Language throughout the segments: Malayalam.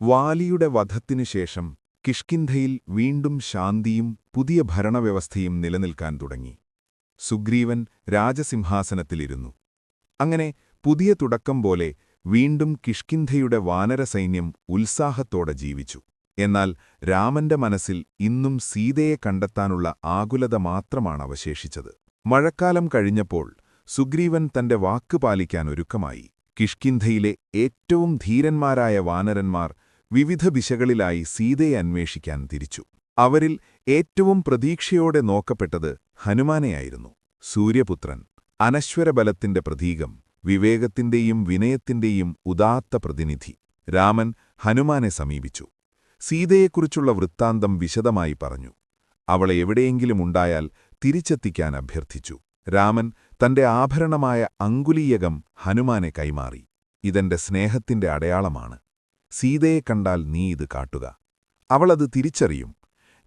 വാലിയുടെ വധത്തിനുശേഷം കിഷ്കിന്ധയിൽ വീണ്ടും ശാന്തിയും പുതിയ ഭരണവ്യവസ്ഥയും നിലനിൽക്കാൻ തുടങ്ങി. സുഗ്രീവൻ രാജസിംഹാസനത്തിലിരുന്നു. അങ്ങനെ പുതിയ തുടക്കം പോലെ വീണ്ടും കിഷ്കിന്ധയുടെ വാനരസൈന്യം ഉത്സാഹത്തോടെ ജീവിച്ചു. എന്നാൽ രാമന്റെ മനസ്സിൽ ഇന്നും സീതയെ കണ്ടെത്താനുള്ള ആകുലത മാത്രമാണ് അവശേഷിച്ചത്. മഴക്കാലം കഴിഞ്ഞപ്പോൾ സുഗ്രീവൻ തന്റെ വാക്ക് പാലിക്കാൻ ഒരുക്കമായി. കിഷ്കിന്ധയിലെ ഏറ്റവും ധീരന്മാരായ വാനരന്മാർ വിവിധ ദിശകളിലായി സീതയെ അന്വേഷിക്കാൻ തിരിച്ചു. അവരിൽ ഏറ്റവും പ്രതീക്ഷയോടെ നോക്കപ്പെട്ടത് ഹനുമാനെയായിരുന്നു. സൂര്യപുത്രൻ, അനശ്വരബലത്തിന്റെ പ്രതീകം, വിവേകത്തിന്റെയും വിനയത്തിന്റെയും ഉദാത്ത പ്രതിനിധി. രാമൻ ഹനുമാനെ സമീപിച്ചു. സീതയെക്കുറിച്ചുള്ള വൃത്താന്തം വിശദമായി പറഞ്ഞു. അവളെ എവിടെയെങ്കിലും ഉണ്ടായാൽ തിരിച്ചെത്തിക്കാൻ അഭ്യർത്ഥിച്ചു. രാമൻ തന്റെ ആഭരണമായ അങ്കുലീയകം ഹനുമാനെ കൈമാറി. ഇതെന്റെ സ്നേഹത്തിന്റെ അടയാളമാണ്. സീതയെ കണ്ടാൽ നീ ഇത് കാട്ടുക. അവളത് തിരിച്ചറിയും.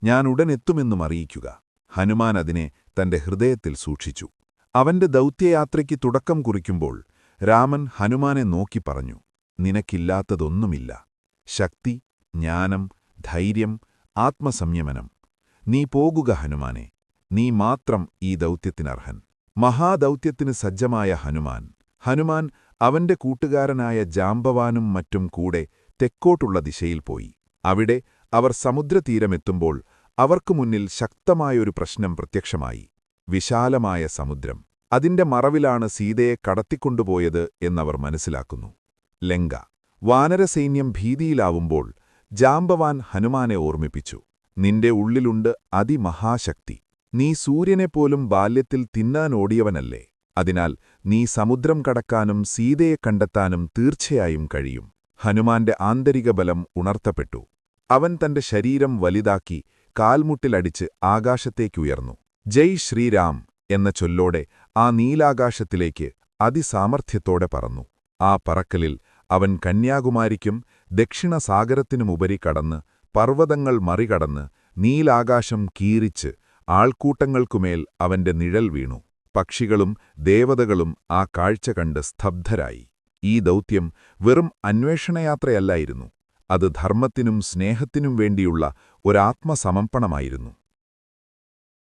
ഞാൻ ഉടനെത്തുമെന്നും അറിയിക്കുക. ഹനുമാൻ അതിനെ തന്റെ ഹൃദയത്തിൽ സൂക്ഷിച്ചു. അവന്റെ ദൗത്യയാത്രയ്ക്ക് തുടക്കം കുറിക്കുമ്പോൾ രാമൻ ഹനുമാനെ നോക്കി പറഞ്ഞു, നിനക്കില്ലാത്തതൊന്നുമില്ല. ശക്തി, ജ്ഞാനം, ധൈര്യം, ആത്മസംയമനം. നീ പോകുക ഹനുമാനെ. നീ മാത്രം ഈ ദൗത്യത്തിനർഹൻ. മഹാദൗത്യത്തിന് സജ്ജമായ ഹനുമാൻ അവന്റെ കൂട്ടുകാരനായ ജാംബവാനും മറ്റും കൂടെ തെക്കോട്ടുള്ള ദിശയിൽ പോയി. അവിടെ അവർ സമുദ്രതീരമെത്തുമ്പോൾ അവർക്കു മുന്നിൽ ശക്തമായൊരു പ്രശ്നം പ്രത്യക്ഷമായി. വിശാലമായ സമുദ്രം. അതിന്റെ മറവിലാണ് സീതയെ കടത്തിക്കൊണ്ടുപോയത് എന്നവർ മനസ്സിലാക്കുന്നു. ലങ്ക. വാനരസൈന്യം ഭീതിയിലാവുമ്പോൾ ജാംബവാൻ ഹനുമാനെ ഓർമ്മിപ്പിച്ചു. നിന്റെ ഉള്ളിലുണ്ട് അതിമഹാശക്തി. നീ സൂര്യനെപ്പോലും ബാല്യത്തിൽ തിന്നാനോടിയവനല്ലേ. അതിനാൽ നീ സമുദ്രം കടക്കാനും സീതയെ കണ്ടെത്താനും തീർച്ചയായും കഴിയും. ഹനുമാന്റെ ആന്തരിക ബലം ഉണർത്തപ്പെട്ടു. അവൻ തന്റെ ശരീരം വലുതാക്കി കാൽമുട്ടിലടിച്ച് ആകാശത്തേക്കുയർന്നു. ജയ് ശ്രീരാം എന്ന ചൊല്ലോടെ ആ നീലാകാശത്തിലേക്ക് അതിസാമർഥ്യത്തോടെ പറന്നു. ആ പറക്കലിൽ അവൻ കന്യാകുമാരിക്കും ദക്ഷിണസാഗരത്തിനുമുപരി കടന്ന് പർവ്വതങ്ങൾ മറികടന്ന് നീലാകാശം കീറിച്ച് ആൾക്കൂട്ടങ്ങൾക്കുമേൽ അവന്റെ നിഴൽ വീണു. പക്ഷികളും ദേവതകളും ആ കാഴ്ച കണ്ട് സ്തബ്ധരായി. ഈ ദൗത്യം വെറും അന്വേഷണയാത്രയല്ലായിരുന്നു. അത് ധർമ്മത്തിനും സ്നേഹത്തിനും വേണ്ടിയുള്ള ഒരാത്മസമർപ്പണമായിരുന്നു.